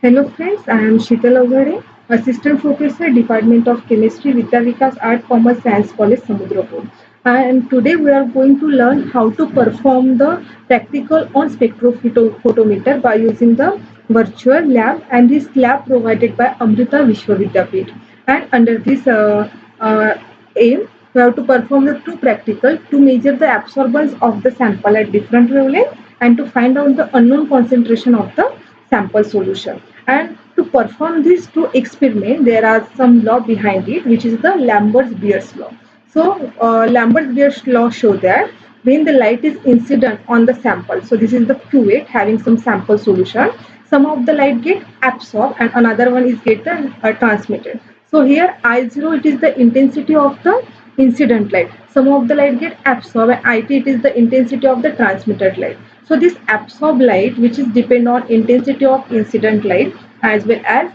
Hello friends, I am Sheetal Aghare, Assistant Professor, Department of Chemistry, Vidya Vikas Art Commerce Science College, Samudrapur. And today we are going to learn how to perform the practical on spectrophotometer by using the virtual lab, and this lab provided by Amrita Vishwa Vidyapeeth. And under this uh, aim, we have to perform the two practical to measure the absorbance of the sample at different wavelength and to find out the unknown concentration of the sample solution. And to perform these two experiments, there are some law behind it, which is the Lambert-Beer's law. So, Lambert-Beer's law show that when the light is incident on the sample, so this is the cuvette having some sample solution, some of the light get absorbed and another one is get transmitted. So here I0 it is the intensity of the incident light. Some of the light get absorbed and IT it is the intensity of the transmitted light. So this absorbed light, which is depend on intensity of incident light as well as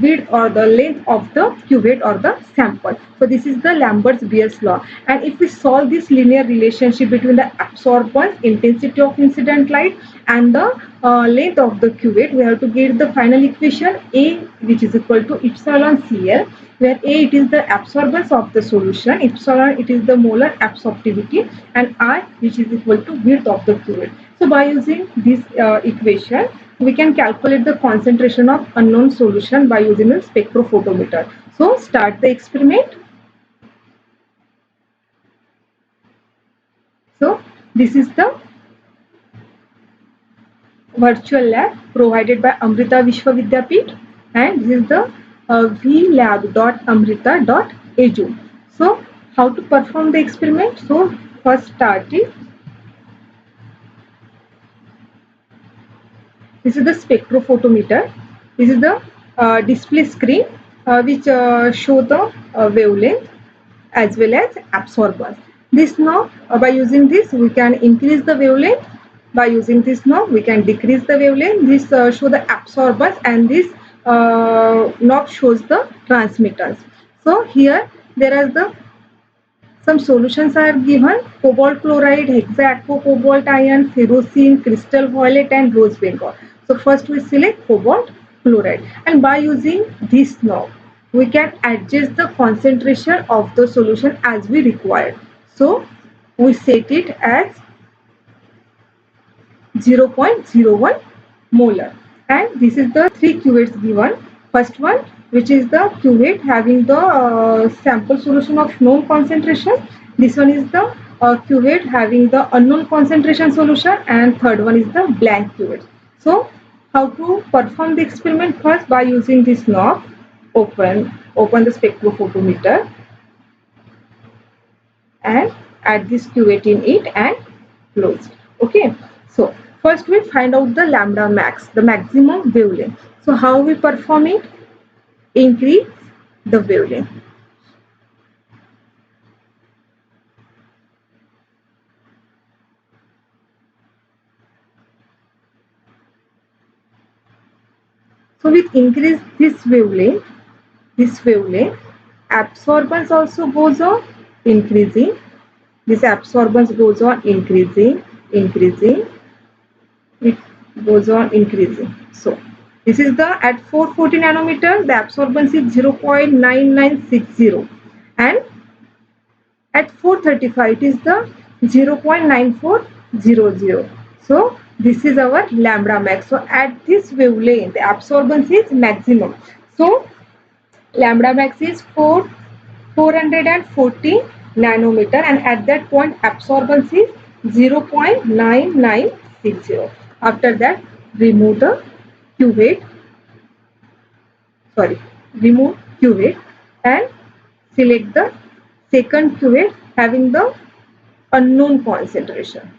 width or the length of the cuvette or the sample. So this is the Lambert's-Beer's law. And if we solve this linear relationship between the absorbance, intensity of incident light and the length of the cuvette, we have to get the final equation A, which is equal to epsilon Cl, where A it is the absorbance of the solution, epsilon it is the molar absorptivity, and I which is equal to width of the cuvette. So by using this equation, we can calculate the concentration of unknown solution by using a spectrophotometer. So start the experiment. So this is the virtual lab provided by Amrita Vishwa Vidyapeeth, and this is the vlab.amrita.edu. So how to perform the experiment? So first start it. This is the spectrophotometer. This is the display screen which show the wavelength as well as absorbance. This knob, by using this, we can increase the wavelength. By using this knob, we can decrease the wavelength. This show the absorbance, and this knob shows the transmittance. So here there are the some solutions are given: cobalt chloride, hexaquocobalt ion, ferrocene, crystal violet, and rose bengal. So first we select cobalt chloride, and by using this knob, we can adjust the concentration of the solution as we require. So we set it as 0.01 molar, and this is the three cuvettes given. First one, which is the cuvette having the sample solution of known concentration. This one is the cuvette having the unknown concentration solution, and third one is the blank cuvette. So how to perform the experiment? First, by using this knob, open the spectrophotometer and add this cuvette in it and close. Okay, so first we find out the lambda max, the maximum wavelength. So how we perform it? Increase the wavelength. So with increase this wavelength, absorbance also goes on increasing. This absorbance goes on increasing. It goes on increasing. So this is the at 440 nanometer, the absorbance is 0.9960, and at 435 it is the 0.9400. So this is our lambda max. So at this wavelength, the absorbance is maximum. So lambda max is 440 nanometer, and at that point absorbance is 0.9960. After that, remove the cuvette, sorry, remove cuvette and select the second cuvette having the unknown concentration.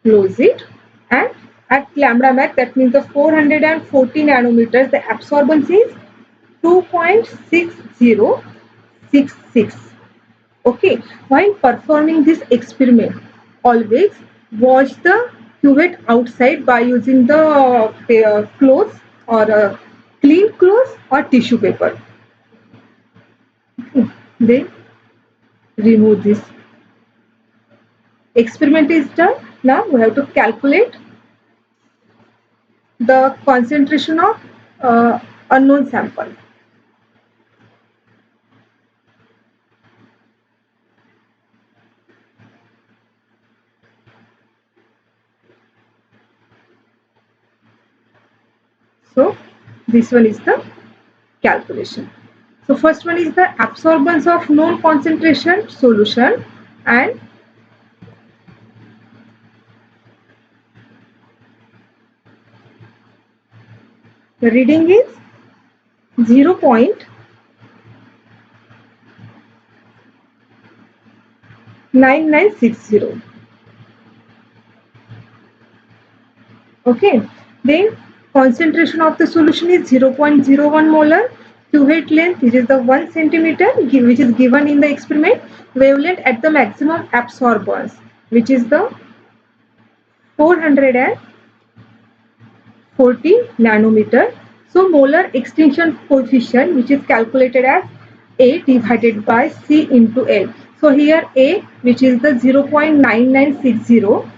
Close it, and at lambda max, that means the 440 nanometers, the absorbance is 2.6066. Okay, while performing this experiment, always wash the cuvette outside by using the cloth or clean cloth or tissue paper. Then remove this. Experiment is done. Now we have to calculate the concentration of unknown sample. So this one is the calculation. So first one is the absorbance of known concentration solution, and the reading is 0.9960. Okay, then concentration of the solution is 0.01 molar. Cuvette length, which is the 1 centimeter, which is given in the experiment. Wavelength at the maximum absorbance, which is the 440 nanometer. So molar extinction coefficient, which is calculated as A divided by C into L. So here A, which is the 0.9960,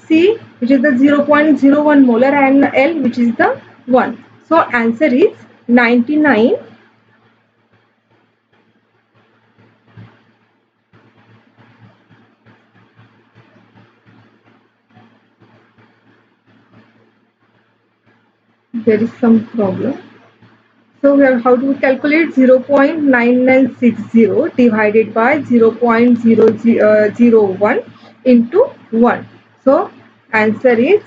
C, which is the 0.01 molar, and L, which is the 1. So answer is 99. There is some problem. So we have how to calculate 0.9960 divided by 0.0001 into 1. So answer is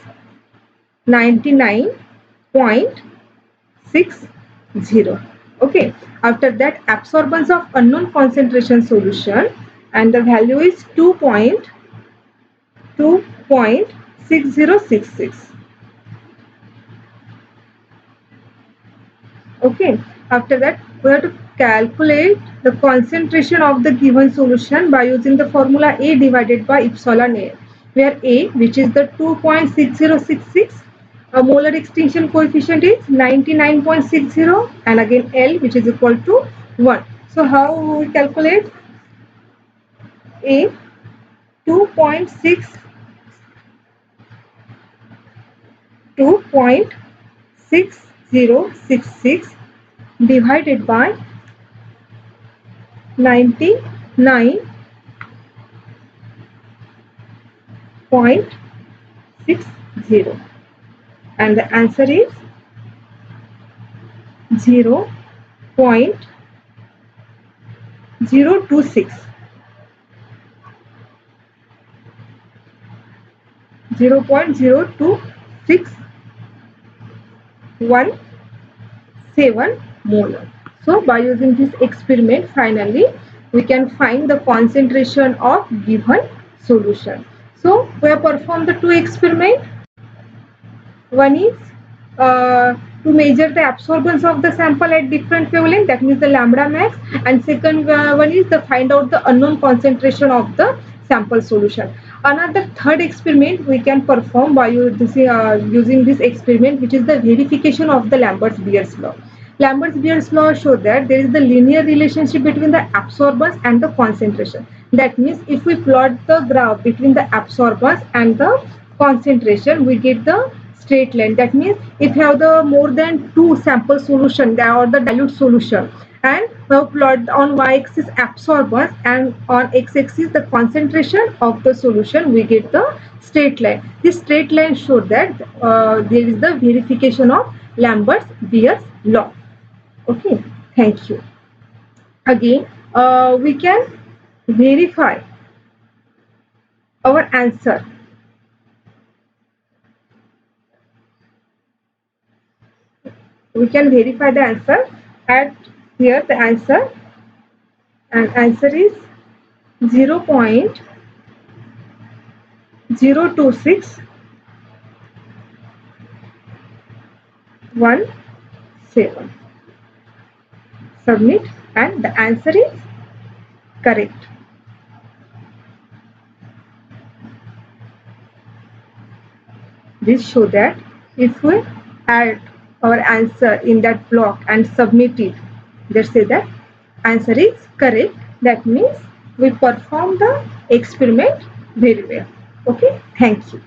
99.60. Okay. After that, absorbance of unknown concentration solution, and the value is 2.6066. Okay. After that, we have to calculate the concentration of the given solution by using the formula A divided by epsilon A, where A, which is the 2.6066, a molar extinction coefficient is 99.60, and again L, which is equal to 1. So how we calculate? A 2.6066 divided by 99.60, and the answer is 0.026. 0.02617 molar. So by using this experiment, finally we can find the concentration of given solution. So we have performed the two experiments. One is to measure the absorbance of the sample at different wavelength, that means the lambda max, and second one is to find out the unknown concentration of the sample solution. Another third experiment we can perform by using this experiment, which is the verification of the Lambert's-Beer's law. Lambert's-Beer's law shows that there is the linear relationship between the absorbance and the concentration. That means if we plot the graph between the absorbance and the concentration, we get the straight line. That means if you have the more than two sample solution or the dilute solution, and we have plot on y-axis absorbance and on x-axis the concentration of the solution, we get the straight line. This straight line shows that there is the verification of Lambert's-Beer's law. Okay, thank you. Again, we can verify our answer. We can verify the answer. At here the answer, and answer is 0.02617. Submit, and the answer is correct. This show that if we add our answer in that block and submit it, they say that answer is correct. That means we perform the experiment very well. Okay, thank you.